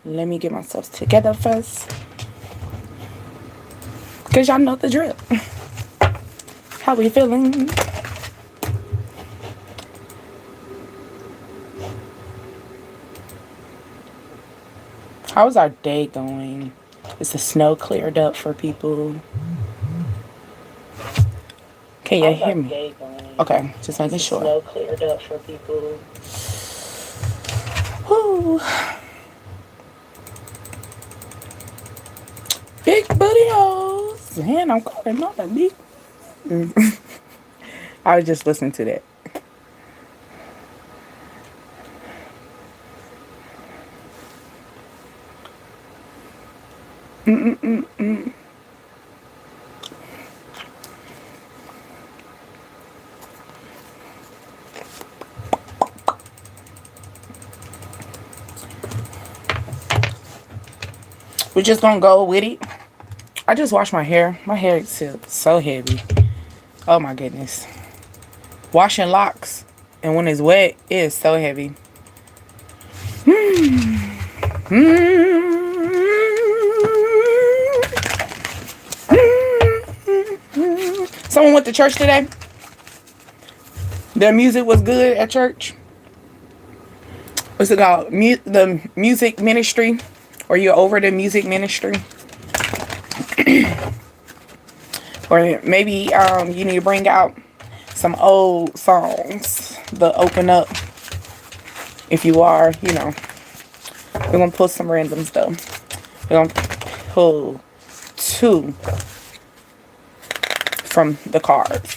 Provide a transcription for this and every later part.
Let me get myself together first. Because y'all know the drill. How we feeling? How's our day going? Is the snow cleared up for people? Can you hear me? Okay, just making sure. Snow cleared up for people. Whoo. Big booty hoes. Man, I'm calling on a big. I was just listening to that. We're just gonna go with it. I just washed my hair. My hair is so heavy. Oh my goodness. Washing locks and when it's wet, it is so heavy. Someone went to church today. The music was good at church. What's it called? The music ministry. Or you're over the music ministry. Or maybe you need to bring out some old songs to open up. If you are, you know. We're going to pull some random stuff. We're going to pull 2 from the cards.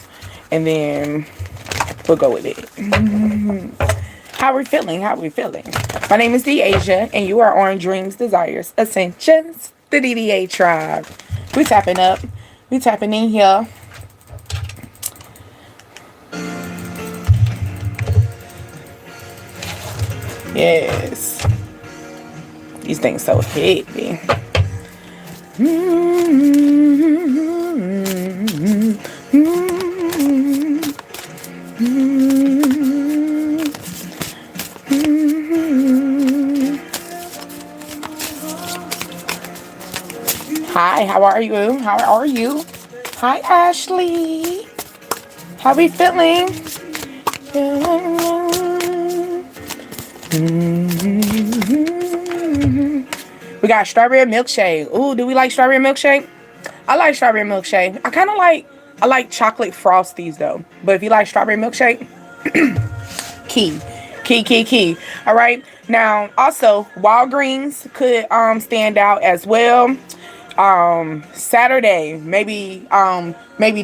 And then we'll go with it. How are we feeling? How are we feeling? My name is Deasia, and you are on Dreams, Desires, Ascensions, the DDA tribe. We tapping up. We tapping in here. Yes. These things so heavy. Hi, how are you? How are you? Hi, Ashley. How we feeling? We got strawberry milkshake. Ooh, do we like strawberry milkshake? I like strawberry milkshake. I like chocolate frosties though. But if you like strawberry milkshake, key. All right. Now, also Walgreens could stand out as well. Saturday, maybe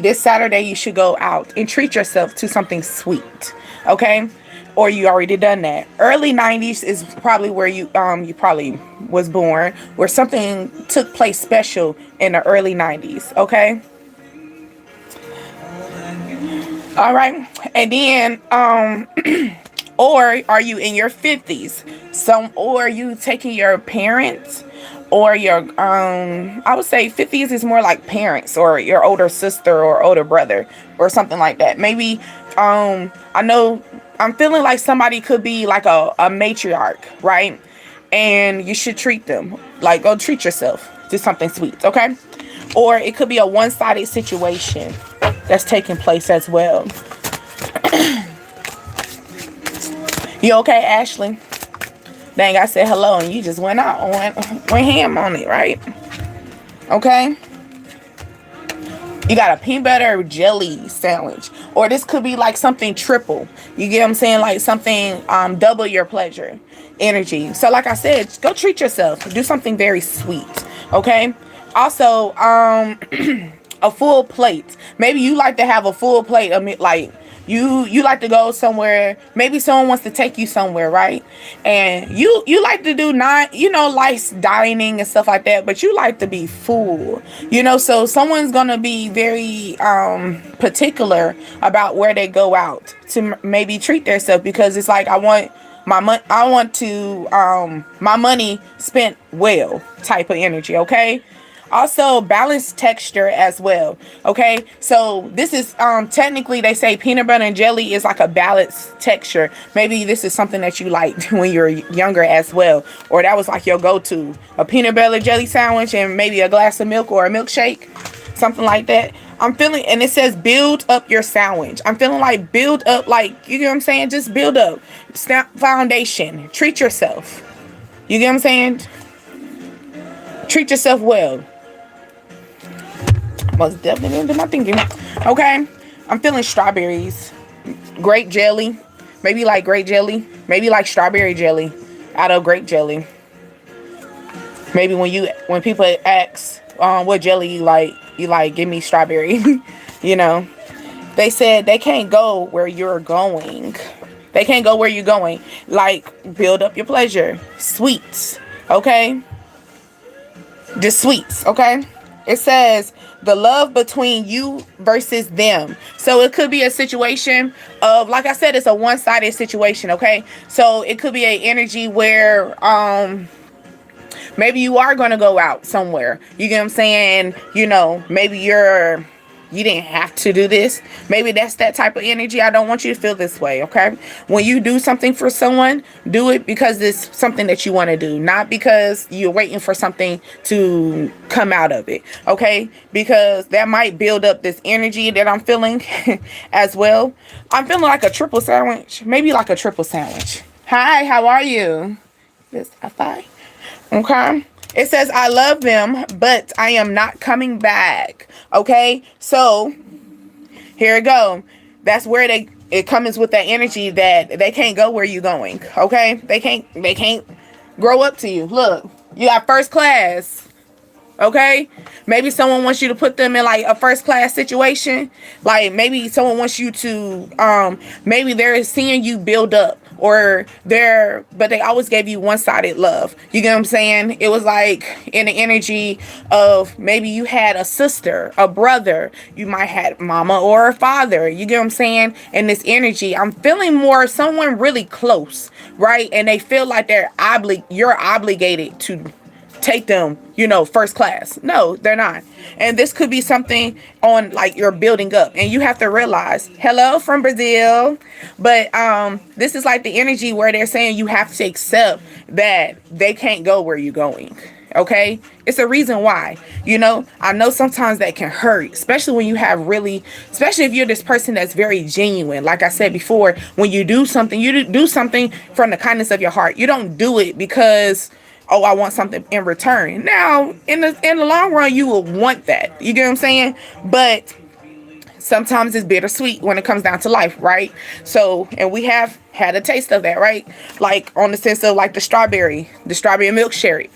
this Saturday you should go out and treat yourself to something sweet. Okay? Or you already done that. Early 90s is probably where you probably was born, where something took place special in the early 90s, okay? All right. And then or are you in your 50s? Or are you taking your parents or your I would say 50s is more like parents or your older sister or older brother or something like that. Maybe I know I'm feeling like somebody could be like a matriarch, right? And you should treat them. Like, go treat yourself to something sweet, okay? Or it could be a one-sided situation that's taking place as well. You okay, Ashley? Dang, I said hello and you just went ham on it, right? Okay. You got a peanut butter jelly sandwich. Or this could be like something triple. You get what I'm saying? Like something double your pleasure energy. So like I said, go treat yourself. Do something very sweet. Okay? Also, a full plate. Maybe you like to have a full plate of like you like to go somewhere. Maybe someone wants to take you somewhere, right? And you like to do nice dining and stuff like that, but you like to be full, so someone's gonna be very particular about where they go out to maybe treat themselves, because it's like, I want my money spent well type of energy. Okay. Also balanced texture as well. Okay, so this is technically they say peanut butter and jelly is like a balanced texture. Maybe this is something that you liked when you were younger as well, or that was like your go-to, a peanut butter jelly sandwich and maybe a glass of milk or a milkshake, something like that. I'm feeling, and it says build up your sandwich. I'm feeling like build up, like, you know what I'm saying, just build up. Snap foundation. Treat yourself. You get what I'm saying? Treat yourself well. Most definitely into my thinking. Okay, I'm feeling strawberries, grape jelly, maybe like grape jelly, maybe like strawberry jelly out of grape jelly. Maybe when people ask what jelly you like give me strawberry. You know, they said they can't go where you're going. They can't go where you're going. Like, build up your pleasure. Sweets, okay? Just sweets, okay? It says the love between you versus them. So it could be a situation of, like I said, it's a one-sided situation, okay? So it could be an energy where maybe you are going to go out somewhere. You get what I'm saying? You know, maybe you didn't have to do this. Maybe that's that type of energy. I don't want you to feel this way, okay? When you do something for someone, do it because it's something that you want to do, not because you're waiting for something to come out of it, okay? Because that might build up this energy that I'm feeling as well. I'm feeling like a triple sandwich, maybe like a triple sandwich. Hi, how are you? This fine. Okay. It says, I love them, but I am not coming back. Okay. So here it go. That's where it comes with that energy that they can't go where you're going. Okay. They can't grow up to you. Look, you got first class. Okay. Maybe someone wants you to put them in like a first class situation. Like maybe someone wants you to, maybe they're seeing you build up. But they always gave you one-sided love. You get what I'm saying? It was like in the energy of maybe you had a sister, a brother, you might have mama or a father. You get what I'm saying? In this energy, I'm feeling more someone really close, right? And they feel like you're obligated to take them, first class. No, they're not. And this could be something on like you're building up, and you have to realize, hello from Brazil. But this is like the energy where they're saying you have to accept that they can't go where you're going. Okay, it's a reason why. I know sometimes that can hurt, especially when you especially if you're this person that's very genuine. Like I said before, when you do something, from the kindness of your heart. You don't do it because, oh, I want something in return. Now, in the long run, you will want that. You get what I'm saying? But sometimes it's bittersweet when it comes down to life, right? So, and we have had a taste of that, right? Like on the sense of like the strawberry milkshake.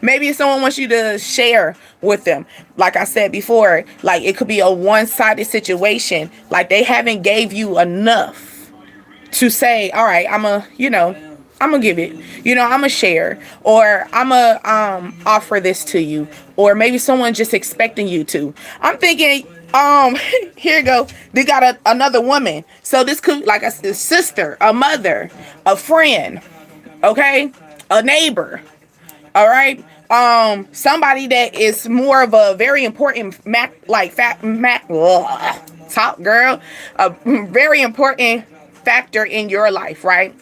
Maybe if someone wants you to share with them, like I said before, like it could be a one-sided situation. Like they haven't gave you enough to say, all right, I'm gonna give it, I'm gonna share, or I'm gonna offer this to you, or maybe someone just expecting you to. I'm thinking, here you go. They got another woman. So this could like a sister, a mother, a friend, okay, a neighbor. All right. Somebody that is more of a very important top girl, a very important factor in your life, right?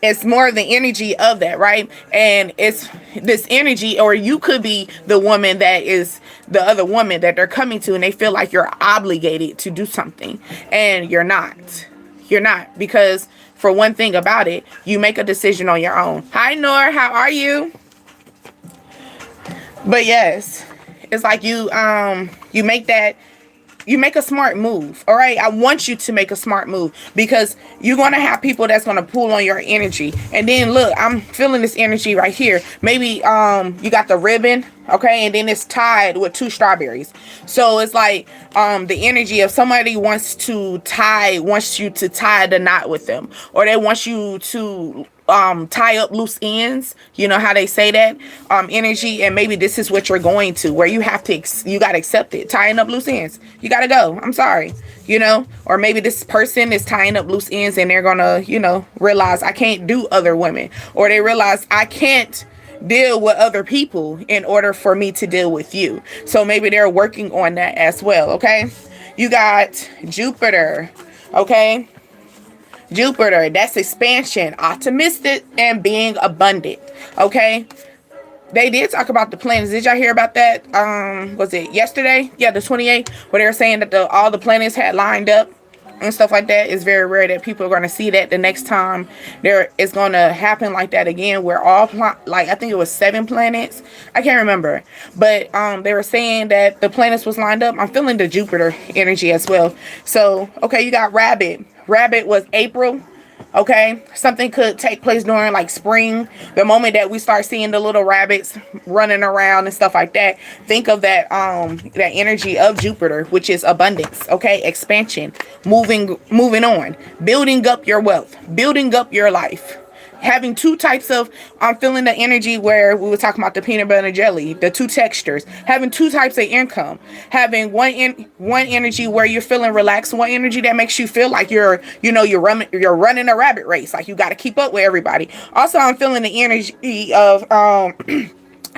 It's more of the energy of that, right? And it's this energy, or you could be the woman that is the other woman that they're coming to, and they feel like you're obligated to do something, and you're not. You're not, because for one thing about it, you make a decision on your own. Hi, Nor, how are you? But yes, it's like you make a smart move. All right. I want you to make a smart move, because you're going to have people that's going to pull on your energy. And then look, I'm feeling this energy right here. Maybe you got the ribbon. Okay. And then it's tied with 2 strawberries. So it's like the energy of somebody wants you to tie the knot with them, or they want you to tie up loose ends. You know how they say that energy, and maybe this is what you're going to, where you have to you got to accept it. Tying up loose ends, you got to go. I'm sorry, or maybe this person is tying up loose ends, and they're gonna realize I can't do other women, or they realize I can't deal with other people in order for me to deal with you. So maybe they're working on that as well, okay? You got Jupiter, okay? Jupiter, that's expansion, optimistic, and being abundant, okay? They did talk about the planets. Did y'all hear about that? Was it yesterday? Yeah, the 28th, where they were saying that all the planets had lined up and stuff like that. It's very rare that people are going to see that the next time there is going to happen like that again, where all like I think it was 7 planets. I can't remember, but they were saying that the planets was lined up. I'm feeling the Jupiter energy as well. So okay, you got Rabbit. Rabbit was April. Okay, something could take place during like spring, the moment that we start seeing the little rabbits running around and stuff like that. Think of that that energy of Jupiter, which is abundance, okay, expansion, moving on, building up your wealth, building up your life. Having 2 types of, I'm feeling the energy where we were talking about the peanut butter and jelly, the 2 textures, having 2 types of income, having one energy where you're feeling relaxed, one energy that makes you feel like you're running a rabbit race, like you got to keep up with everybody. Also, I'm feeling the energy of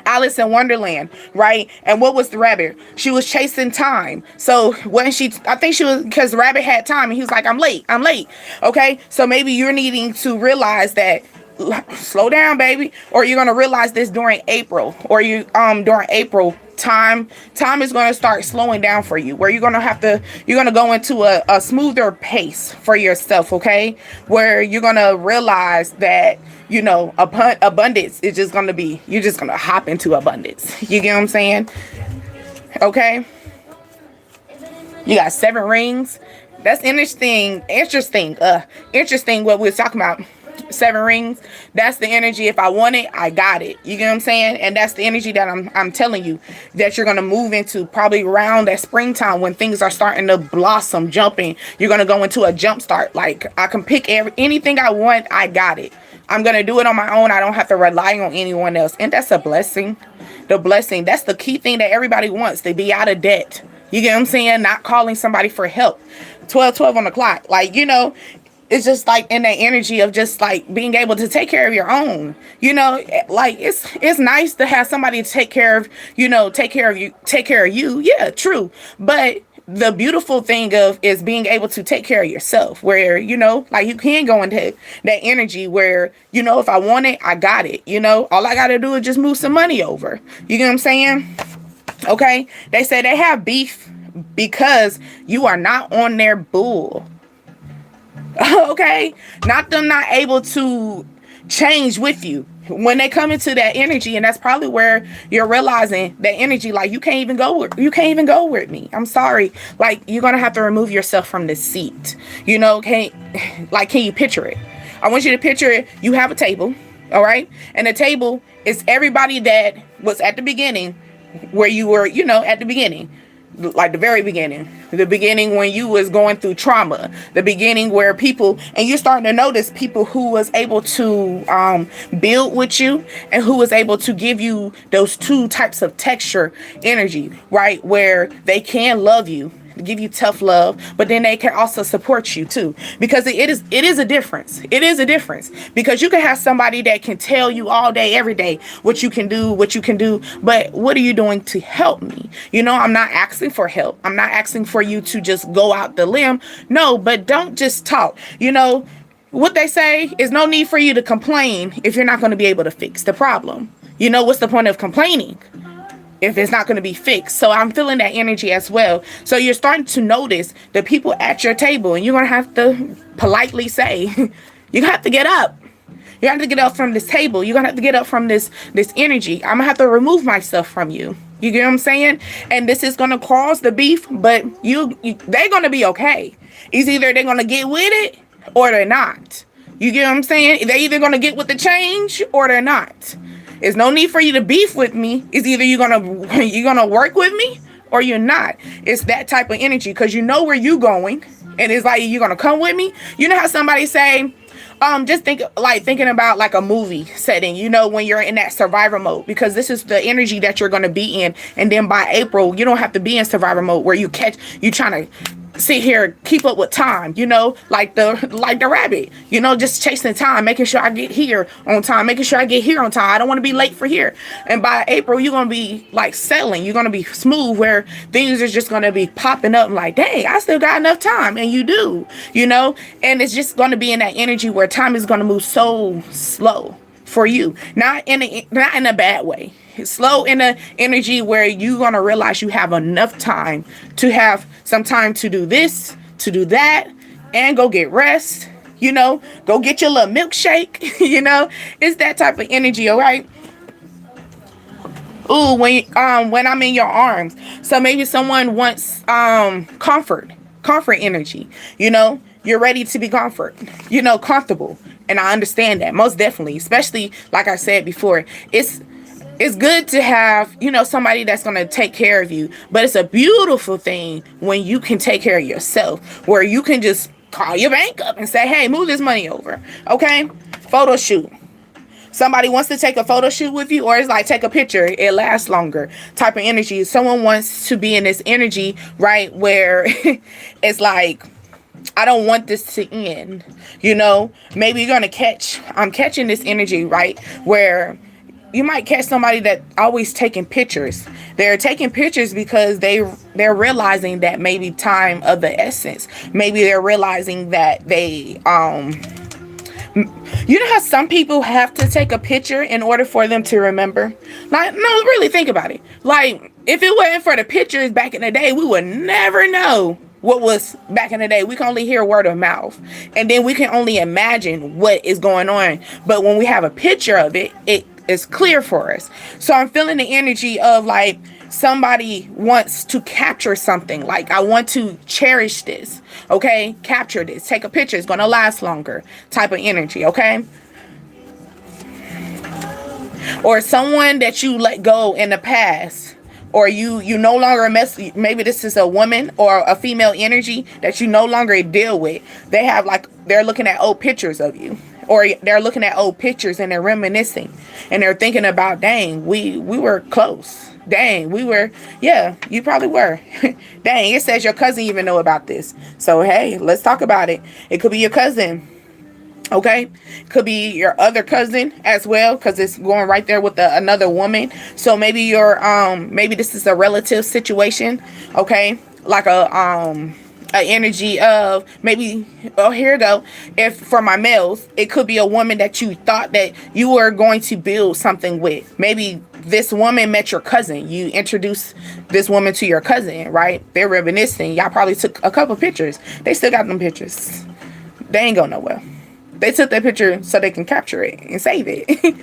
Alice in Wonderland, right? And what was the rabbit? She was chasing time. So when I think she was, because the rabbit had time and he was like, I'm late. Okay. So maybe you're needing to realize that, slow down, baby, or you're going to realize this during April, or during April time is going to start slowing down for you, where you're going to go into a smoother pace for yourself, okay, where you're going to realize that abundance is just going to be, you're just going to hop into abundance. You get what I'm saying? Okay, you got 7 rings. That's interesting what we were talking about. 7 rings, that's the energy. If I want it, I got it. You get what I'm saying? And that's the energy that I'm telling you that you're going to move into probably around that springtime, when things are starting to blossom, jumping. You're going to go into a jump start. Like, I can pick anything I want. I got it. I'm going to do it on my own. I don't have to rely on anyone else. And that's a blessing. The blessing, that's the key thing that everybody wants, to be out of debt. You get what I'm saying? Not calling somebody for help. 12 on the clock. Like, it's just like in that energy of just like being able to take care of your own, like it's nice to have somebody to take care of you. Yeah, true. But the beautiful thing is being able to take care of yourself, where, like you can go into that energy where, if I want it, I got it. All I got to do is just move some money over. You get what I'm saying? Okay. They say they have beef because you are not on their bull. Okay, not able to change with you when they come into that energy. And that's probably where you're realizing that energy, like you can't even go with me. I'm sorry. Like, you're gonna have to remove yourself from the seat. Can you picture it? I want you to picture it. You have a table, all right, and the table is everybody that was at the beginning, where you were, at the beginning. Like the very beginning, when you was going through trauma, the beginning where people, and you're starting to notice people who was able to build with you, and who was able to give you those 2 types of texture energy, right? Where they can love you, give you tough love, but then they can also support you too, because it is a difference. It is a difference, because you can have somebody that can tell you all day, every day, what you can do, but what are you doing to help me? I'm not asking for help. I'm not asking for you to just go out the limb. No, but don't just talk. What they say is no need for you to complain if you're not going to be able to fix the problem. What's the point of complaining if it's not going to be fixed? So I'm feeling that energy as well. So you're starting to notice the people at your table, and you're going to have to politely say, you have to get up. You have to get up from this table. You're going to have to get up from this energy. I'm going to have to remove myself from you. You get what I'm saying? And this is going to cause the beef, but they're going to be okay. It's either they're going to get with it or they're not. You get what I'm saying? They're either going to get with the change or they're not. There's no need for you to beef with me. It's either you're gonna work with me or you're not. It's that type of energy, because you know where you're going, and it's like, you're gonna come with me. You know how somebody say, just thinking about like a movie setting, when you're in that survivor mode, because this is the energy that you're gonna be in, and then by April you don't have to be in survivor mode where you trying to sit here, keep up with time, like the rabbit, just chasing time, making sure I get here on time, making sure I get here on time. I don't want to be late for here. And by April, you're gonna be like settling. You're gonna be smooth, where things are just gonna be popping up. Like, dang, I still got enough time, and you do, and it's just gonna be in that energy where time is gonna move so slow for you, not in a bad way. Slow in the energy where you're gonna realize you have enough time to have some time to do this, to do that, and go get rest. Go get your little milkshake. It's that type of energy, all right? Ooh, when I'm in your arms. So maybe someone wants comfort energy. You're ready to be comfortable. And I understand that, most definitely, especially like I said before. It's good to have, somebody that's going to take care of you, but it's a beautiful thing when you can take care of yourself, where you can just call your bank up and say, hey, move this money over. Okay. Photo shoot. Somebody wants to take a photo shoot with you, or it's like, take a picture, it lasts longer type of energy. Someone wants to be in this energy, right, where it's like, I don't want this to end. Maybe you're going to I'm catching this energy, right, where you might catch somebody that always taking pictures. They're taking pictures because they're realizing that maybe time of the essence. Maybe they're realizing that they how some people have to take a picture in order for them to remember? Like, no, really think about it. Like, if it wasn't for the pictures back in the day, we would never know what was back in the day. We can only hear word of mouth, and then we can only imagine what is going on. But when we have a picture of it, it is clear for us. So I'm feeling the energy of like somebody wants to capture something. Like, I want to cherish this. Okay, capture this, take a picture, it's gonna last longer type of energy. Okay, or someone that you let go in the past, or you no longer mess. Maybe this is a woman or a female energy that you no longer deal with. They're looking at old pictures of you, or they're looking at old pictures and they're reminiscing, and they're thinking about, dang, we were close. Dang, yeah, you probably were. Dang, it says your cousin even know about this. So, hey, let's talk about it. It could be your cousin. Okay, could be your other cousin as well, because it's going right there with another woman. So maybe maybe this is a relative situation. Okay, like a energy of maybe, here we go. If for my males, it could be a woman that you thought that you were going to build something with. Maybe this woman met your cousin. You introduced this woman to your cousin, right? They're reminiscing. Y'all probably took a couple pictures. They still got them pictures. They ain't going nowhere. They took that picture so they can capture it and save it.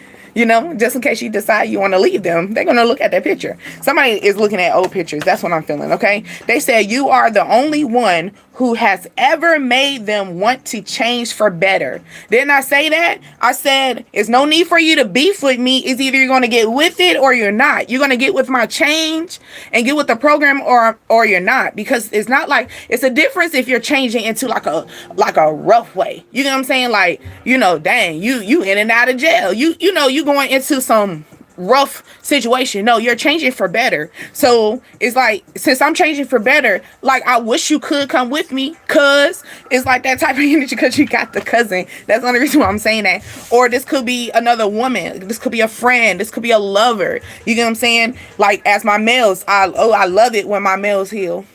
Just in case you decide you want to leave them, they're going to look at that picture. Somebody is looking at old pictures. That's what I'm feeling, okay? They said you are the only one who has ever made them want to change for better. Didn't I say that? I said, it's no need for you to beef with me. It's either you're going to get with it or you're not. You're going to get with my change and get with the program, or you're not. Because it's not like, it's a difference if you're changing into like a rough way. You know what I'm saying? Like, dang, you in and out of jail. You going into some rough situation. No, you're changing for better. So it's like, since I'm changing for better, like, I wish you could come with me, cause it's like that type of energy, because you got the cousin. That's the only reason why I'm saying that. Or this could be another woman, this could be a friend, this could be a lover. You get what I'm saying? Like, as my males, I love it when my males heal.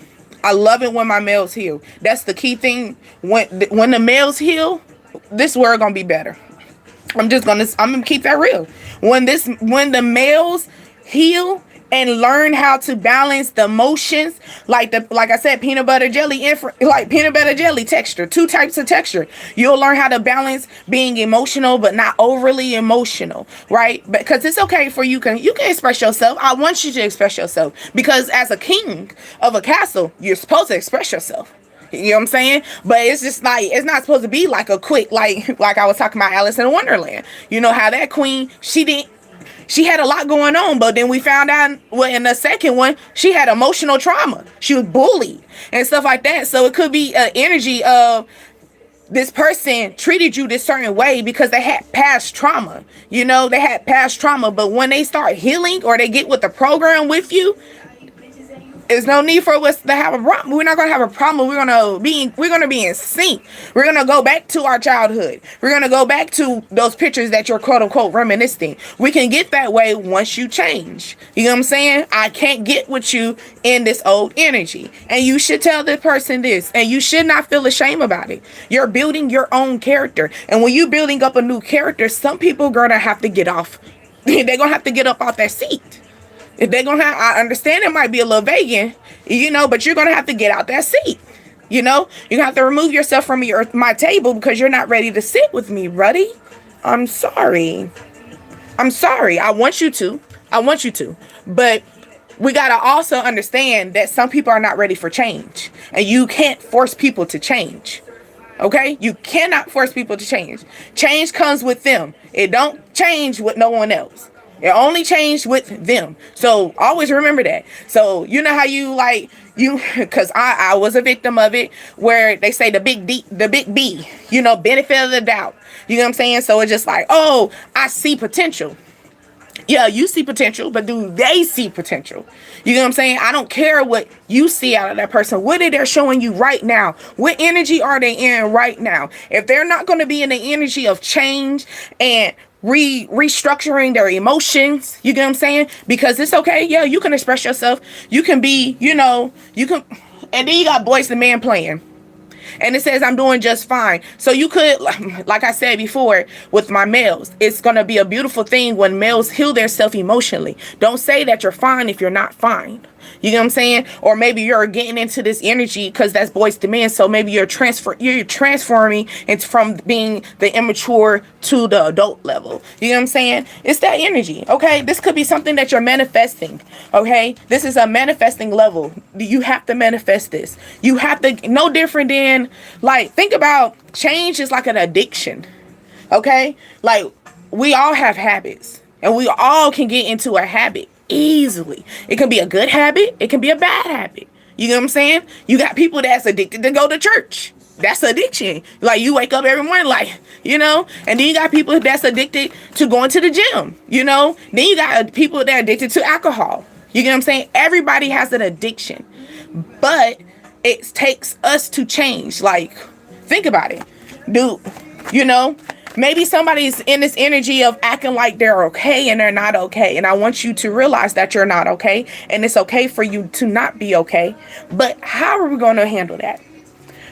I love it when my males heal. That's the key thing. When the males heal, this world gonna be better. I'm gonna keep that real. When the males heal and learn how to balance the emotions, like I said, peanut butter jelly, like peanut butter jelly texture, 2 types of texture. You'll learn how to balance being emotional but not overly emotional, right? Because it's okay for you can express yourself. I want you to express yourself, because as a king of a castle, you're supposed to express yourself. You know what I'm saying? But it's just like, it's not supposed to be like a quick, like I was talking about Alice in Wonderland. You know how that queen, she had a lot going on, but then we found out, well, in the second one, she had emotional trauma. She was bullied and stuff like that. So it could be an energy of this person treated you this certain way because they had past trauma. They had past trauma, but when they start healing or they get with the program with you, There's no need for us to have a problem. We're not gonna have a problem. We're gonna be in sync. We're gonna go back to our childhood. We're gonna go back to those pictures that you're quote unquote reminiscing. We can get that way once you change. You know what I'm saying? I can't get with you in this old energy. And you should tell the person this. And you should not feel ashamed about it. You're building your own character. And when you're building up a new character, some people are gonna have to get off. They're gonna have to get up off that seat. If they're gonna have, I understand it might be a little vague, but you're gonna have to get out that seat. You're gonna have to remove yourself from my table because you're not ready to sit with me, buddy. I'm sorry. I want you to. But we gotta also understand that some people are not ready for change. And you can't force people to change. Okay? You cannot force people to change. Change comes with them. It don't change with no one else. It only changed with them. So always remember that. So you know how because I was a victim of it, where they say the big B, benefit of the doubt. You know what I'm saying? So it's just like, oh, I see potential. Yeah, you see potential, but do they see potential? You know what I'm saying? I don't care what you see out of that person. What are they showing you right now? What energy are they in right now? If they're not going to be in the energy of change and restructuring their emotions, you get what I'm saying? Because it's okay. Yeah, you can express yourself. You can be, you can, and then you got Boyz II Men playing. And it says I'm doing just fine. So you could, like I said before, with my males, it's going to be a beautiful thing when males heal themselves emotionally. Don't say that you're fine if you're not fine. You know what I'm saying? Or maybe you're getting into this energy because that's Boyz II Men. So maybe you're transforming into from being the immature to the adult level. You know what I'm saying? It's that energy. Okay. This could be something that you're manifesting. Okay. This is a manifesting level. You have to manifest this. You have to, no different than, think about change is like an addiction. Okay. We all have habits and we all can get into a habit easily. It can be a good habit. It can be a bad habit. You know what I'm saying? You got people that's addicted to go to church. That's addiction. You wake up every morning, and then you got people that's addicted to going to the gym, Then you got people that are addicted to alcohol. You get what I'm saying? Everybody has an addiction, but it takes us to change. Think about it, dude. Maybe somebody's in this energy of acting like they're okay and they're not okay. And I want you to realize that you're not okay. And it's okay for you to not be okay. But how are we going to handle that?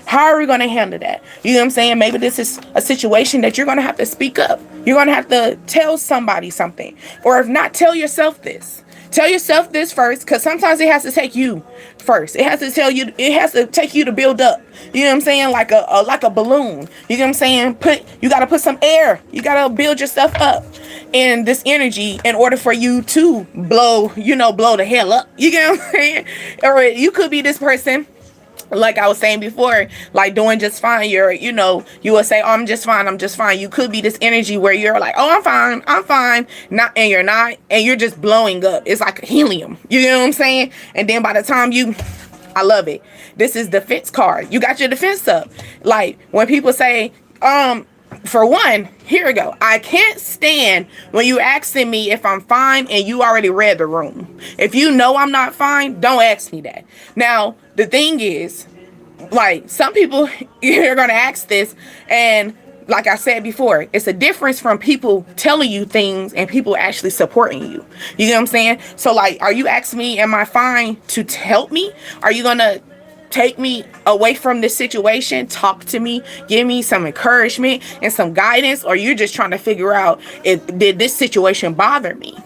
How are we going to handle that? You know what I'm saying? Maybe this is a situation that you're going to have to speak up. You're going to have to tell somebody something. Or if not, tell yourself this. Tell yourself this first, because sometimes it has to take you first. It has to take you to build up. You know what I'm saying? Like a balloon. You know what I'm saying? You got to put some air. You got to build yourself up in this energy in order for you to blow the hell up. You get what I'm saying? Or you could be this person, like I was saying before, doing just fine. You will say, oh, I'm just fine. You could be this energy where you're like, oh, I'm fine. And you're not, and you're just blowing up. It's like helium. You know what I'm saying? And then by the time I love it. This is defense card. You got your defense up. When people say, for one, here we go. I can't stand when you asking me if I'm fine and you already read the room. If you know I'm not fine, don't ask me that. Now, the thing is, some people, you're going to ask this, and like I said before, it's a difference from people telling you things and people actually supporting you. You know what I'm saying? So, are you asking me, am I fine, to help me? Are you going to take me away from this situation, talk to me, give me some encouragement and some guidance? Or you're just trying to figure out, did this situation bother me?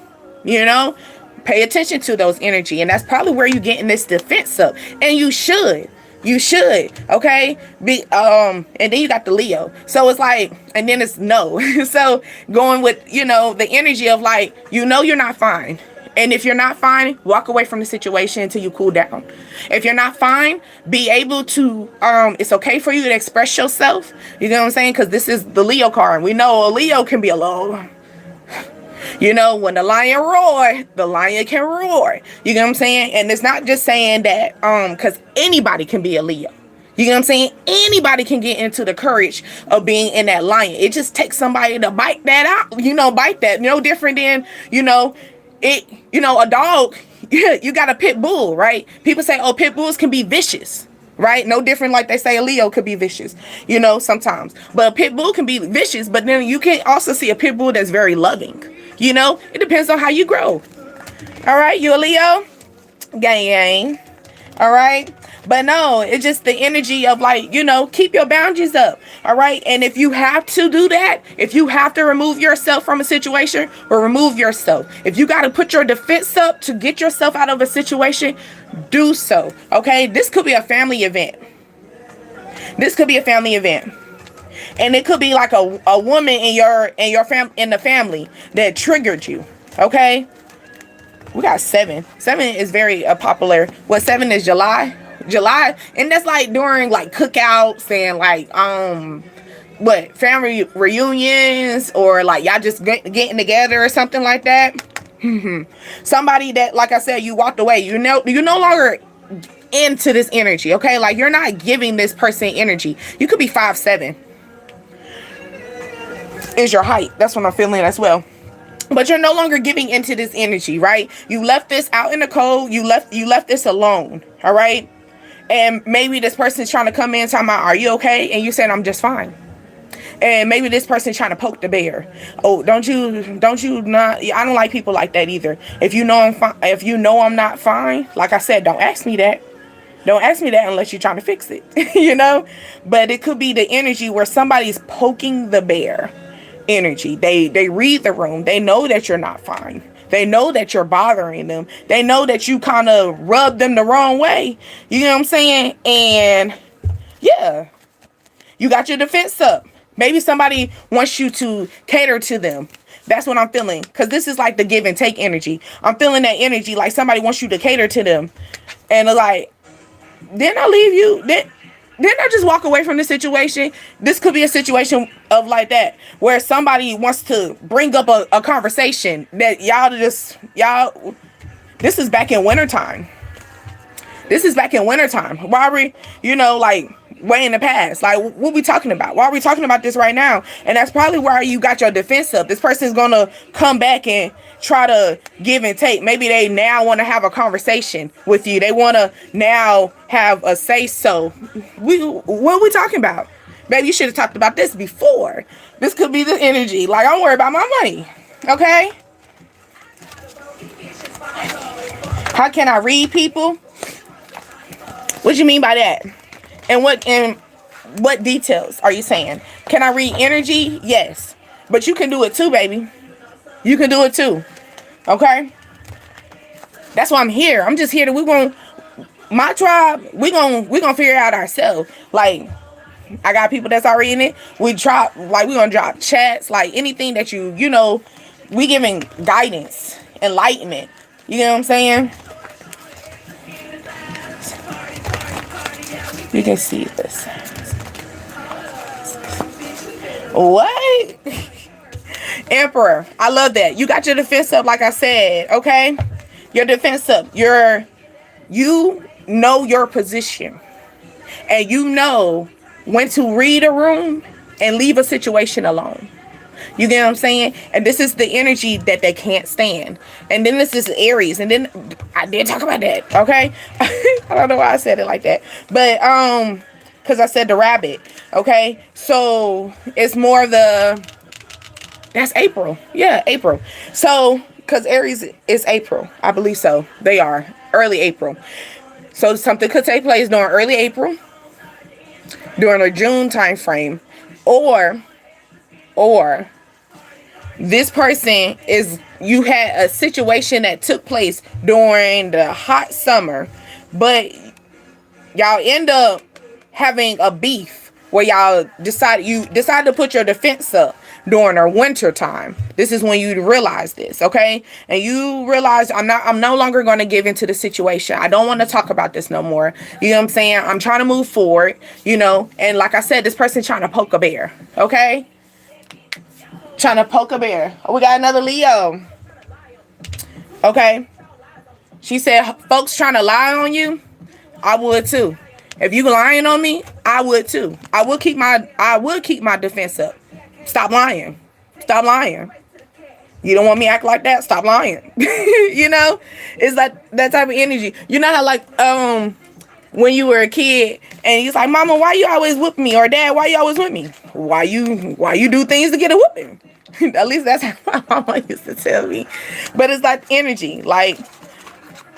Pay attention to those energy. And that's probably where you're getting this defense up. And you should, okay? And then you got the Leo. So it's and then it's no. So going with, the energy of you're not fine. And if you're not fine, walk away from the situation until you cool down. If you're not fine, be able to, it's okay for you to express yourself. You know what I'm saying? Because this is the Leo card. We know a Leo can be a little, when the lion roar, the lion can roar. You know what I'm saying? And it's not just saying that, because anybody can be a Leo. You know what I'm saying? Anybody can get into the courage of being in that lion. It just takes somebody to bite that out, bite that. No different than, a dog, you got a pit bull, right? People say, oh, pit bulls can be vicious, right? No different like they say a Leo could be vicious, sometimes. But a pit bull can be vicious, but then you can also see a pit bull that's very loving. It depends on how you grow. All right, you a Leo? Gang. All right. But no, it's just the energy of like, keep your boundaries up. All right. And if you have to do that, if you have to remove yourself from a situation, or remove yourself. If you got to put your defense up to get yourself out of a situation, do so. Okay. This could be a family event. And it could be like a woman in the family that triggered you. Okay. We got 7. 7 is very popular. 7 is July, and that's like during like cookouts and like family reunions, or like y'all just getting together or something like that. Somebody that, like I said, you walked away. You're no longer into this energy. Okay, like you're not giving this person energy. You could be 5'7" is your height. That's what I'm feeling as well. But you're no longer giving into this energy, right? You left this out in the cold. You left this alone, all right? And maybe this person's trying to come in talking about, are you okay? And you said, I'm just fine. And maybe this person's trying to poke the bear. Oh, don't you not? I don't like people like that either. If you know I'm fine, if you know I'm not fine, like I said, don't ask me that. Don't ask me that unless you're trying to fix it, But it could be the energy where somebody's poking the bear. Energy. They read the room. They know that you're not fine. They know that you're bothering them. They know that you kind of rubbed them the wrong way. You know what I'm saying? And yeah, you got your defense up. Maybe somebody wants you to cater to them. That's what I'm feeling. Because this is like the give and take energy. I'm feeling that energy like somebody wants you to cater to them. And like, then I leave you. Then I just walk away from the situation. This could be a situation of like that, where somebody wants to bring up a conversation that this is back in wintertime. Robbery, like way in the past. Like, what we talking about? Why are we talking about this right now? And that's probably why you got your defense up. This person's going to come back and try to give and take. Maybe they now want to have a conversation with you. They want to now have a say so. What are we talking about? Maybe you should have talked about this before. This could be the energy. Like, I don't worry about my money. Okay? How can I read people? What do you mean by that? And what details are you saying? Can I read energy? Yes. But you can do it too, baby. You can do it too. Okay? That's why I'm here. I'm just here to my tribe, we're gonna figure it out ourselves. Like, I got people that's already in it. We're gonna drop chats, like anything that we giving guidance, enlightenment. You know what I'm saying? You can see this. What? Emperor. I love that. You got your defense up, like I said. Okay? Your defense up. You know your position. And you know when to read a room and leave a situation alone. You get what I'm saying? And this is the energy that they can't stand. And then this is Aries. And then I did talk about that. Okay? I don't know why I said it like that. But because I said the rabbit. Okay? So it's more that's April. Yeah, April. So because Aries is April. I believe so. They are. Early April. So something could take place during early April. During the June time frame. Or this person you had a situation that took place during the hot summer, but y'all end up having a beef where y'all decide to put your defense up during our winter time. This is when you realize this, okay? And you realize I'm no longer going to give into the situation. I don't want to talk about this no more. You know what I'm saying? I'm trying to move forward, and like I said, this person trying to poke a bear, okay? Trying to poke a bear. Oh, we got another Leo. Okay. She said, folks trying to lie on you. I would too. If you lying on me, I would too. I would keep my defense up. Stop lying. Stop lying. You don't want me to act like that? Stop lying. You know, it's like that type of energy. You know how like when you were a kid and he's like, Mama, why you always whoop me? Or Dad, why you always whip me? Why you do things to get a whooping? At least that's how my mama used to tell me. But it's like energy. Like,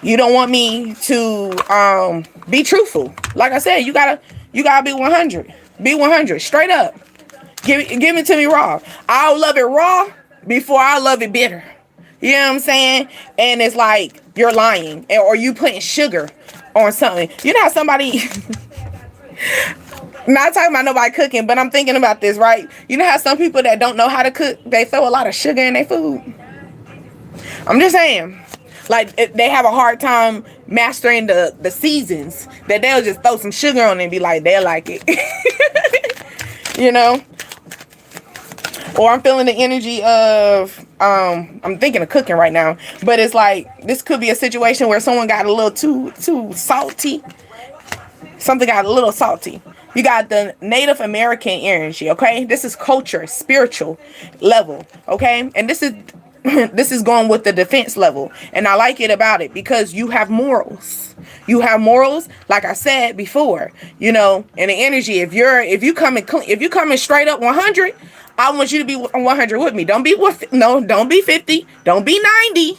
you don't want me to be truthful. Like I said, you gotta be 100. Be 100 straight up. Give it to me raw. I'll love it raw before I love it bitter. You know what I'm saying? And it's like you're lying, or you putting sugar on something. You know how somebody not talking about nobody cooking, but I'm thinking about this, right? You know how some people that don't know how to cook, they throw a lot of sugar in their food. I'm just saying. Like, they have a hard time mastering the seasons, that they'll just throw some sugar on it and be like, they like it. You know? Or I'm feeling the energy of, I'm thinking of cooking right now, but it's like, this could be a situation where someone got a little too salty. Something got a little salty. You got the Native American energy, okay? This is culture, spiritual level, okay? And this is going with the defense level. And I like it about it because you have morals. You have morals, like I said before, you know, and the energy. If you coming straight up 100, I want you to be 100 with me. Don't be 50. Don't be 90.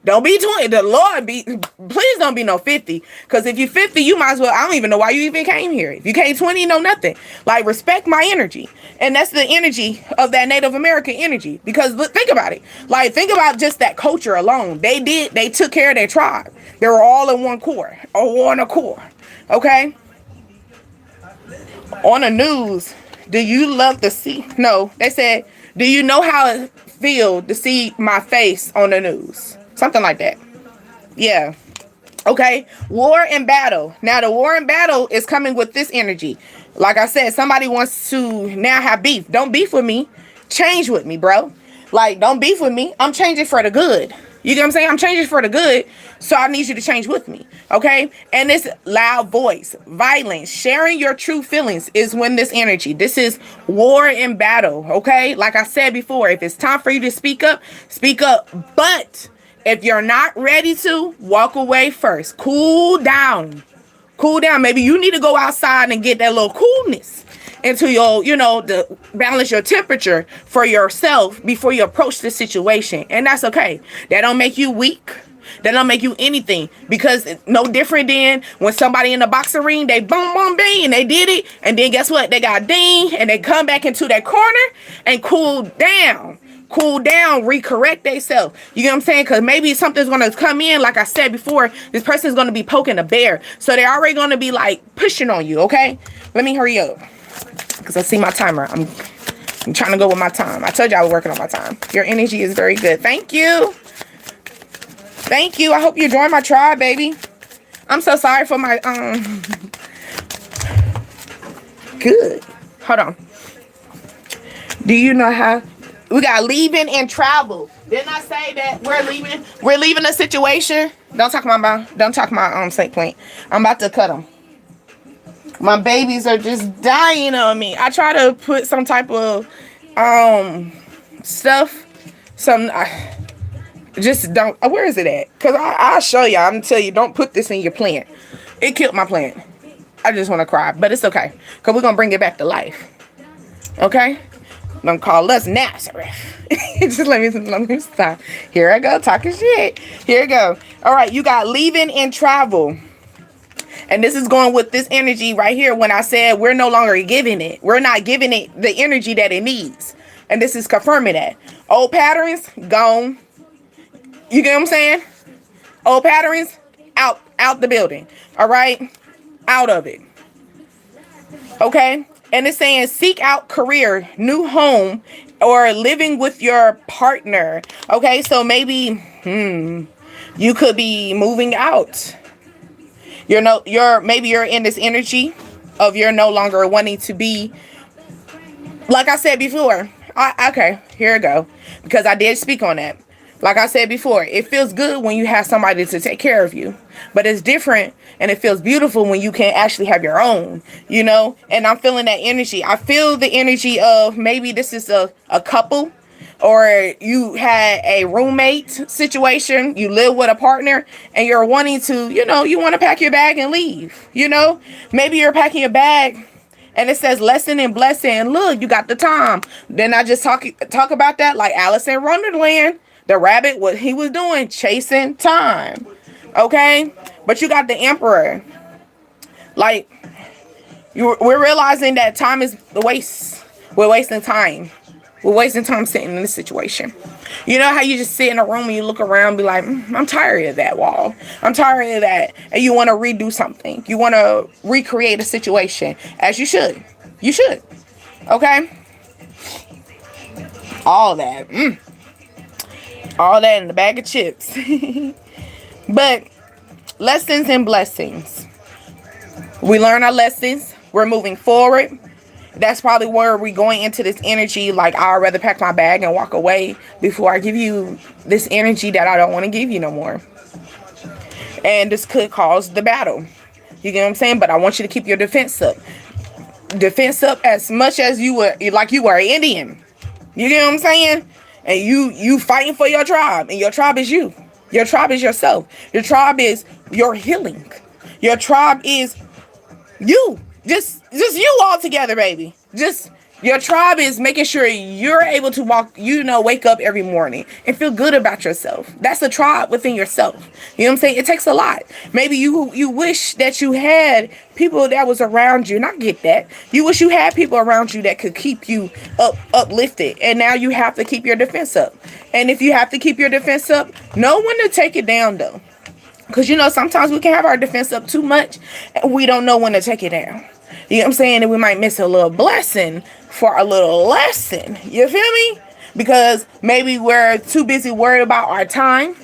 Don't be 20. The Lord please don't be no 50. Because if you 50, you might as well, I don't even know why you even came here. If you came 20, no nothing. Like, respect my energy. And that's the energy of that Native American energy. Because think about it. Like, think about just that culture alone. They took care of their tribe. They were all in one core. Or one accord. Okay? On the news, do you love to see? No, they said, do you know how it feels to see my face on the news? Something like that. Yeah. Okay. War and battle. Now, the war and battle is coming with this energy. Like I said, somebody wants to now have beef. Don't beef with me. Change with me, bro. Like, don't beef with me. I'm changing for the good. You get what I'm saying? I'm changing for the good. So I need you to change with me. Okay? And this loud voice, violence, sharing your true feelings is when this energy. This is war and battle. Okay? Like I said before, if it's time for you to speak up, speak up. But if you're not ready to, walk away first. Cool down. Cool down. Maybe you need to go outside and get that little coolness into your, to balance your temperature for yourself before you approach the situation. And that's okay. That don't make you weak. That don't make you anything. Because it's no different than when somebody in the boxing ring, they boom, boom, bang, and they did it. And then guess what? They got ding, and they come back into that corner and cool down. Cool down, recorrect themselves. You get what I'm saying? Because maybe something's going to come in. Like I said before, this person's going to be poking a bear. So they're already going to be like pushing on you, okay? Let me hurry up. Because I see my timer. I'm trying to go with my time. I told you I was working on my time. Your energy is very good. Thank you. Thank you. I hope you join my tribe, baby. I'm so sorry for my, Good. Hold on. Do you know how... We got leaving and travel. Didn't I say that we're leaving? We're leaving a situation. Don't talk my snake plant. I'm about to cut them. My babies are just dying on me. I try to put some type of stuff. Just don't. Where is it at? Cause I'll show you. I'm gonna tell you. Don't put this in your plant. It killed my plant. I just want to cry, but it's okay. Cause we're gonna bring it back to life. Okay. Don't call us Nazareth. Just let me stop. Here I go, talking shit. Here we go. All right, you got leaving and travel. And this is going with this energy right here when I said we're no longer giving it. We're not giving it the energy that it needs. And this is confirming that. Old patterns, gone. You get what I'm saying? Old patterns, out the building. All right? Out of it. Okay? And it's saying seek out career, new home, or living with your partner. Okay, so maybe you could be moving out. Maybe you're in this energy of you're no longer wanting to be. Like I said before. Okay, here we go. Because I did speak on that. Like I said before, it feels good when you have somebody to take care of you. But it's different and it feels beautiful when you can actually have your own, And I'm feeling that energy. I feel the energy of maybe this is a couple. or you had a roommate situation, you live with a partner, and you're wanting to, you want to pack your bag and leave. Maybe you're packing your bag and it says lesson and blessing. And look, you got the time. Then I just talk about that, like Alice in Wonderland. The rabbit, what he was doing, chasing time. Okay? But you got the emperor. Like, we're realizing that time is the waste. We're wasting time. We're wasting time sitting in this situation. You know how you just sit in a room and you look around and be like, I'm tired of that wall. I'm tired of that. And you want to redo something. You want to recreate a situation. As you should. You should. Okay? All that. All that in the bag of chips. But lessons and blessings. We learn our lessons. We're moving forward. That's probably where we're going into this energy. Like, I'd rather pack my bag and walk away before I give you this energy that I don't want to give you no more. And this could cause the battle. You get what I'm saying? But I want you to keep your defense up. Defense up as much as you were an Indian. You get what I'm saying? And you fighting for your tribe. And your tribe is you. Your tribe is yourself. Your tribe is your healing. Your tribe is you. Just you all together, baby. Just your tribe is making sure you're able to wake up every morning and feel good about yourself. That's a tribe within yourself. You know what I'm saying? It takes a lot. Maybe you wish that you had people that was around you, and I get that. You wish you had people around you that could keep you uplifted, and now you have to keep your defense up. And if you have to keep your defense up, know when to take it down, though. Because, sometimes we can have our defense up too much and we don't know when to take it down. You know what I'm saying? And we might miss a little blessing for a little lesson. You feel me? Because maybe we're too busy worried about our time.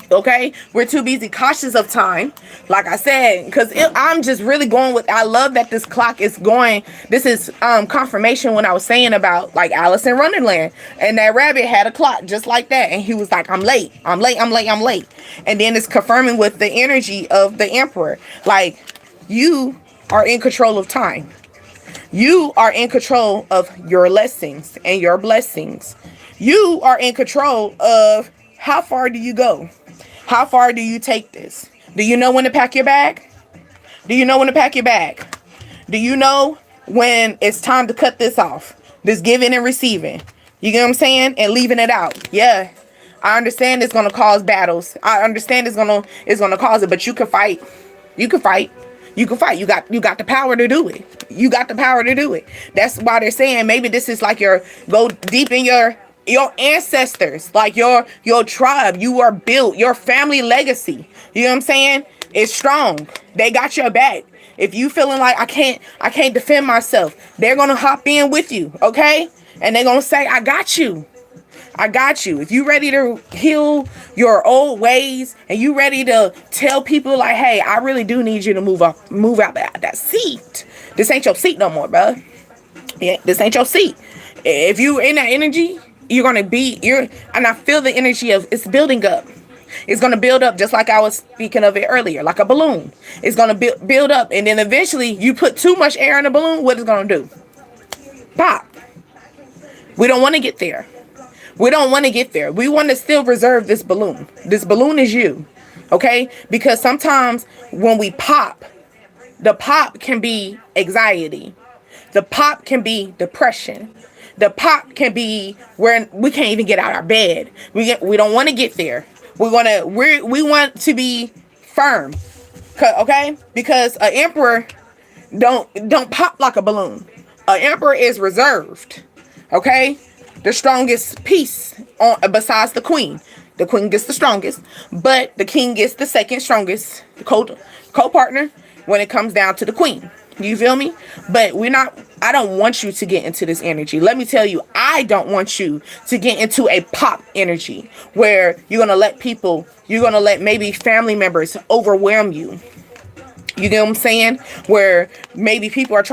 Okay? We're too busy cautious of time. Like I said, because I'm just really going with, I love that this clock is going. This is confirmation when I was saying about like Alice in Wonderland. And that rabbit had a clock just like that. And he was like, I'm late. I'm late. I'm late. I'm late. And then it's confirming with the energy of the emperor. Like, you are in control of time. You are in control of your lessons and your blessings. You are in control of how far do you go? How far do you take this? Do you know when to pack your bag? Do you know when to pack your bag? Do you know when it's time to cut this off? This giving and receiving. You get what I'm saying? And leaving it out. Yeah. I understand it's going to cause battles. I understand it's going to cause it, but you can fight. You can fight. You can fight. You got the power to do it. You got the power to do it. That's why they're saying maybe this is like go deep in your ancestors, like your tribe. You are built, your family legacy. You know what I'm saying? It's strong. They got your back. If you feeling like I can't defend myself, they're gonna hop in with you, okay? And they're gonna say, I got you. I got you. If you ready to heal your old ways and you ready to tell people like, hey, I really do need you to move out that seat. This ain't your seat no more, bro. Yeah, this ain't your seat. If you in that energy, you're gonna and I feel the energy of it's building up. It's gonna build up just like I was speaking of it earlier, like a balloon. It's gonna build up, and then eventually you put too much air in the balloon. What it's gonna do? Pop. We don't want to get there. We don't want to get there. We want to still reserve this balloon. This balloon is you. Okay? Because sometimes when we pop, the pop can be anxiety. The pop can be depression. The pop can be where we can't even get out of our bed. We don't want to get there. We want to be firm. Okay? Because an emperor don't pop like a balloon. An emperor is reserved. Okay? The strongest piece besides the queen. The queen gets the strongest, but the king gets the second strongest co-partner when it comes down to the queen. You feel me? But I don't want you to get into this energy. Let me tell you, I don't want you to get into a pop energy where you're going to let maybe family members overwhelm you. You know what I'm saying? Where maybe people are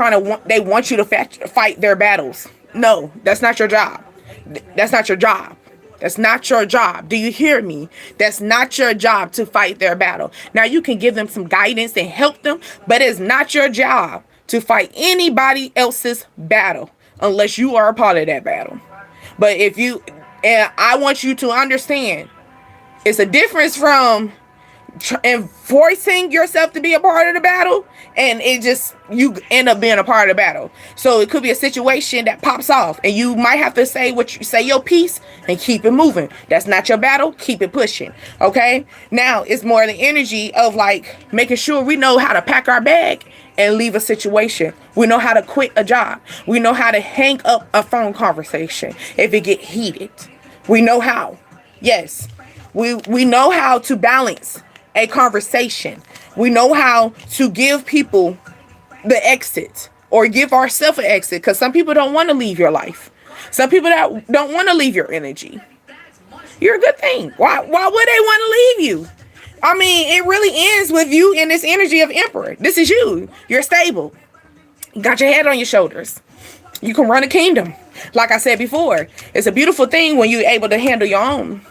they want you to fight their battles. No, that's not your job. That's not your job. That's not your job. Do you hear me? That's not your job to fight their battle. Now, you can give them some guidance and help them, but it's not your job to fight anybody else's battle unless you are a part of that battle. But if you And I want you to understand, it's a difference from and forcing yourself to be a part of the battle, and it just, you end up being a part of the battle. So it could be a situation that pops off and you might have to say what you say, your piece, and keep it moving. That's not your battle, keep it pushing. Okay, now it's more the energy of like making sure we know how to pack our bag and leave a situation. We know how to quit a job. We know how to hang up a phone conversation if it get heated. We know how. Yes, we know how to balance a conversation. We know how to give people the exit, or give ourselves an exit, because some people don't want to leave your life. Some people that don't want to leave your energy. You're a good thing. Why would they want to leave you? I mean, it really ends with you in this energy of Emperor. This is you. You're stable. You got your head on your shoulders. You can run a kingdom. Like I said before, it's a beautiful thing when you're able to handle your own.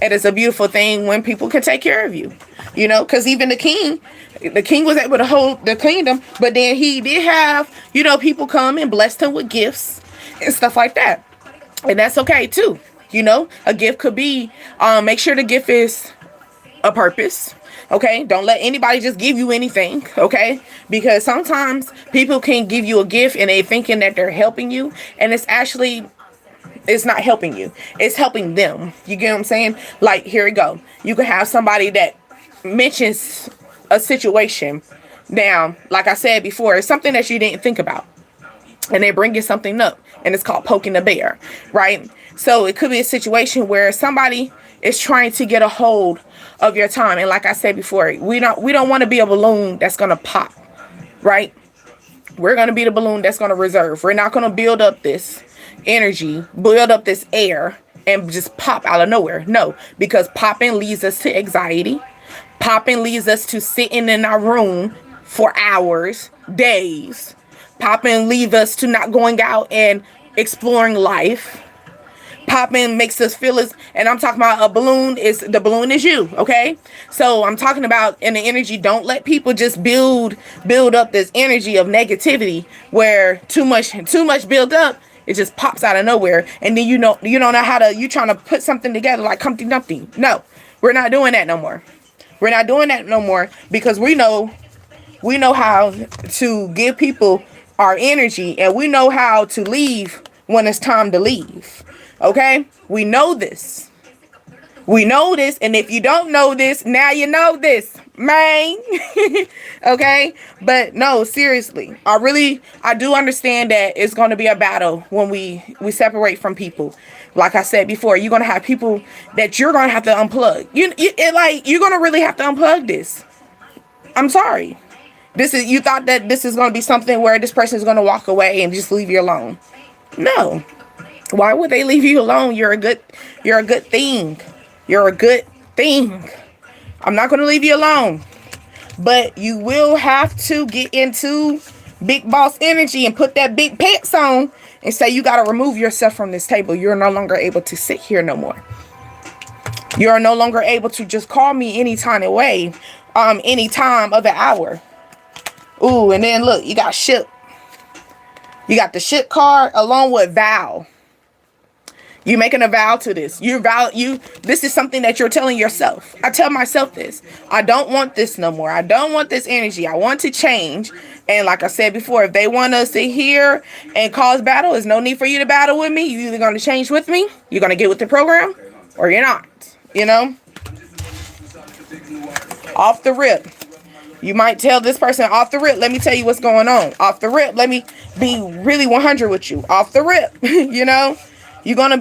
And it's a beautiful thing when people can take care of you, you know, because even the king was able to hold the kingdom, but then he did have, you know, people come and blessed him with gifts and stuff like that. And that's okay too. You know, a gift could be, make sure the gift is a purpose. Okay. Don't let anybody just give you anything. Okay. Because sometimes people can give you a gift and they thinking that they're helping you, and it's not helping you. It's helping them. You get what I'm saying? Like, here we go. You could have somebody that mentions a situation. Now, like I said before, it's something that you didn't think about. And they bring you something up. And it's called poking the bear. Right? So it could be a situation where somebody is trying to get a hold of your time. And like I said before, we don't want to be a balloon that's going to pop. Right? We're going to be the balloon that's going to reserve. We're not going to build up this energy, build up this air, and just pop out of nowhere. No, because popping leads us to anxiety. Popping leads us to sitting in our room for hours, days. Popping leads us to not going out and exploring life. Popping makes us feel as, and I'm talking about the balloon is you, okay? So I'm talking about in the energy, don't let people just build up this energy of negativity where too much build up, it just pops out of nowhere, and then you don't know how to, you trying to put something together like Humpty Dumpty. No, we're not doing that no more. We're not doing that no more, because we know how to give people our energy, and we know how to leave when it's time to leave. Okay? We know this. We know this, and if you don't know this, now you know this, man. Okay? But no, seriously, I do understand that it's going to be a battle when we separate from people. Like I said before, you're going to have people that you're going to have to unplug. You're going to really have to unplug this. I'm sorry. You thought that this is going to be something where this person is going to walk away and just leave you alone. No. Why would they leave you alone? You're a good thing. You're a good thing. I'm not going to leave you alone. But you will have to get into big boss energy and put that big pants on and say you got to remove yourself from this table. You're no longer able to sit here no more. You're no longer able to just call me any time of way, any time of the hour. Ooh, and then look, you got ship. You got the ship card along with vow. You making a vow to this. This is something that you're telling yourself. I tell myself this. I don't want this no more. I don't want this energy. I want to change. And like I said before, if they want us to hear and cause battle, there's no need for you to battle with me. You're either going to change with me, you're going to get with the program, or you're not. You know? Off the rip. You might tell this person off the rip, let me tell you what's going on. Off the rip, let me be really 100 with you. Off the rip, you know? You gotta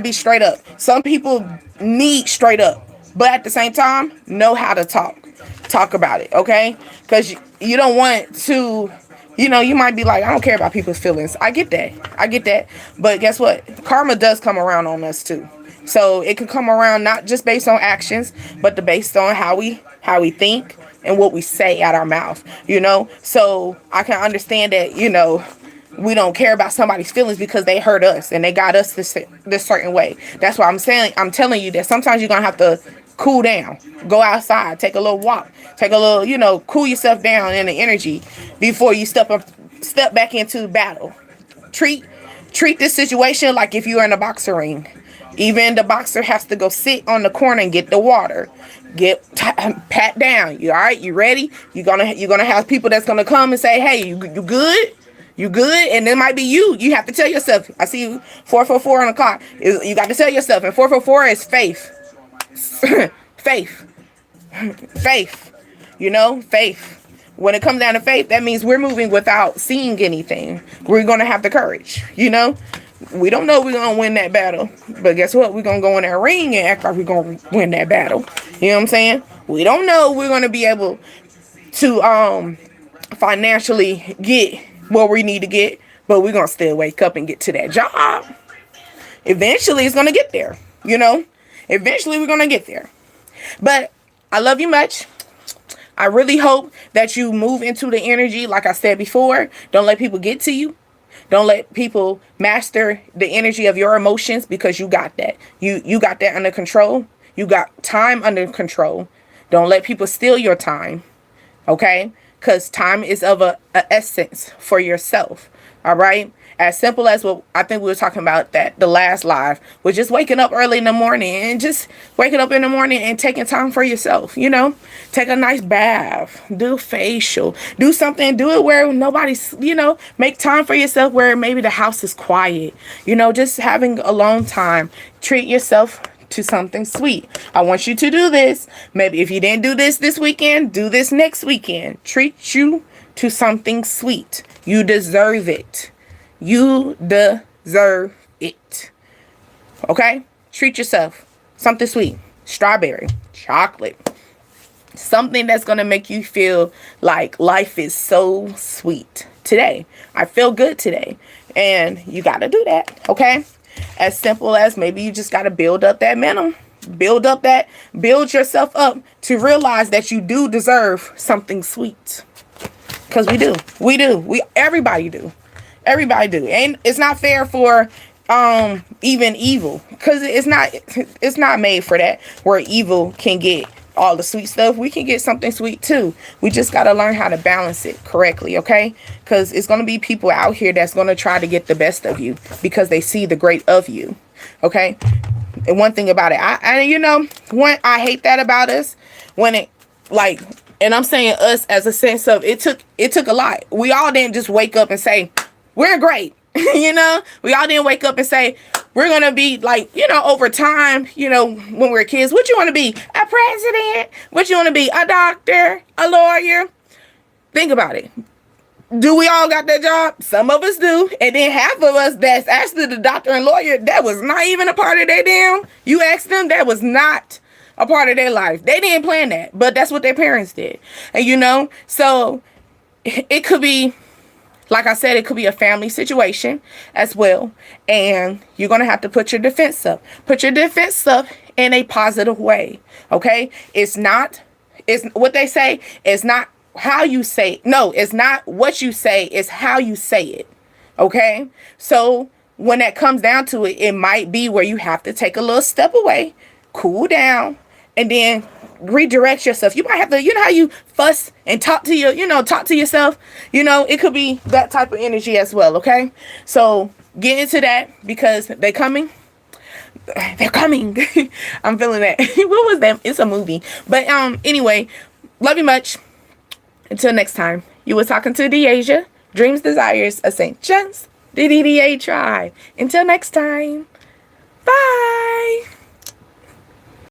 be straight up. Some people need straight up, but at the same time, know how to talk about it, okay? Because you don't want to, you might be like, I don't care about people's feelings. I get that. But guess what? Karma does come around on us too. So it can come around not just based on actions, but based on how we think and what we say out our mouth, So I can understand that, we don't care about somebody's feelings because they hurt us and they got us this certain way. That's why I'm telling you that sometimes you're going to have to cool down, go outside, take a little walk, take a little, cool yourself down in the energy before you step back into battle. Treat this situation like if you were in a boxing ring. Even the boxer has to go sit on the corner and get the water. Pat down. You all right? You ready? You're gonna have people that's gonna come and say, hey, you good? You good? And it might be you. You have to tell yourself. I see you 444 on the clock. You got to tell yourself. And 444 is faith. Faith. Faith. You know, faith. When it comes down to faith, that means we're moving without seeing anything. We're going to have the courage, you know? We don't know we're going to win that battle. But guess what? We're going to go in that ring and act like we're going to win that battle. You know what I'm saying? We don't know we're going to be able to financially get what we need to get. But we're going to still wake up and get to that job. Eventually, it's going to get there, you know? Eventually, we're going to get there. But I love you much. I really hope that you move into the energy. Like I said before, don't let people get to you. Don't let people master the energy of your emotions, because you got that. You got that under control. You got time under control. Don't let people steal your time. Okay? Because time is of a essence for yourself. All right? As simple as what I think we were talking about that the last live was just waking up early in the morning and just waking up in the morning and taking time for yourself, you know, take a nice bath, do facial, do something, do it where nobody's, you know, make time for yourself where maybe the house is quiet, you know, just having alone time. Treat yourself to something sweet. I want you to do this. Maybe if you didn't do this weekend, do this next weekend. Treat you to something sweet. You deserve it. You deserve it. Okay? Treat yourself. Something sweet. Strawberry. Chocolate. Something that's going to make you feel like life is so sweet today. I feel good today. And you got to do that. Okay? As simple as maybe you just got to build up that momentum. Build yourself up to realize that you do deserve something sweet. Because we do. Everybody do. Everybody do. And it's not fair for even evil, because it's not made for that, where evil can get all the sweet stuff. We can get something sweet too. We just got to learn how to balance it correctly, okay? Because it's going to be people out here that's going to try to get the best of you because they see the great of you, okay? And one thing about it, I you know, I hate that about us, when it, like, and I'm saying us as a sense of it took a lot. We all didn't just wake up and say, we're great. You know, we all didn't wake up and say, we're going to be like, you know, over time, you know, when we're kids, what you want to be? A president? What you want to be? A doctor? A lawyer? Think about it. Do we all got that job? Some of us do. And then half of us that's actually the doctor and lawyer, that was not even a part of their damn. You ask them, that was not a part of their life. They didn't plan that, but that's what their parents did. And you know, so it could be, like I said, it could be a family situation as well. And you're going to have to put your defense up. Put your defense up in a positive way. Okay? It's what they say. It's not how you say it. No, it's not what you say. It's how you say it. Okay? So when that comes down to it, it might be where you have to take a little step away, cool down, and then redirect yourself. You might have to, you know how you fuss and talk to yourself, you know, it could be that type of energy as well. Okay, so get into that, because they're coming. I'm feeling that. What was that? It's a movie. But anyway, love you much. Until next time, you were talking to Deasia, Dreams, Desires, Ascensions, DDDA Tribe. Until next time, bye.